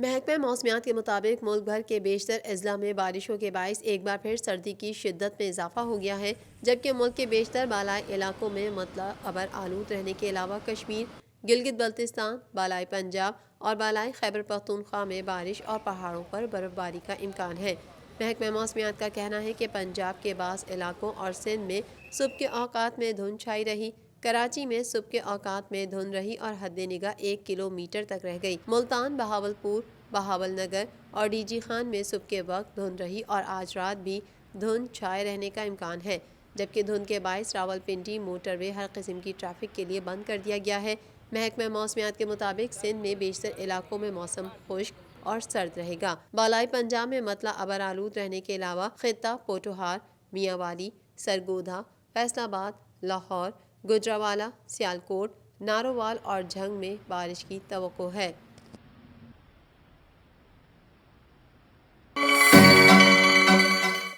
محکمہ موسمیات کے مطابق ملک بھر کے بیشتر اضلاع میں بارشوں کے باعث ایک بار پھر سردی کی شدت میں اضافہ ہو گیا ہے، جبکہ ملک کے بیشتر بالائی علاقوں میں مطلع ابر آلود رہنے کے علاوہ کشمیر، گلگت بلتستان، بالائی پنجاب اور بالائی خیبر پختونخوا میں بارش اور پہاڑوں پر برف باری کا امکان ہے۔ محکمہ موسمیات کا کہنا ہے کہ پنجاب کے بعض علاقوں اور سندھ میں صبح کے اوقات میں دھند چھائی رہی۔ کراچی میں صبح کے اوقات میں دھند رہی اور حد نگاہ 1 کلومیٹر تک رہ گئی۔ ملتان، بہاولپور، بہاول نگر اور ڈی جی خان میں صبح کے وقت دھند رہی اور آج رات بھی دھند چھائے رہنے کا امکان ہے، جبکہ دھند کے باعث راولپنڈی موٹر وے ہر قسم کی ٹریفک کے لیے بند کر دیا گیا ہے۔ محکمہ موسمیات کے مطابق سندھ میں بیشتر علاقوں میں موسم خشک اور سرد رہے گا۔ بالائی پنجاب میں مطلع ابر آلود رہنے کے علاوہ خطہ پوٹھوہار، میاں والی، سرگودھا، فیصل آباد، لاہور، گوجرانوالہ، سیالکوٹ، نارووال اور جھنگ میں بارش کی توقع ہے۔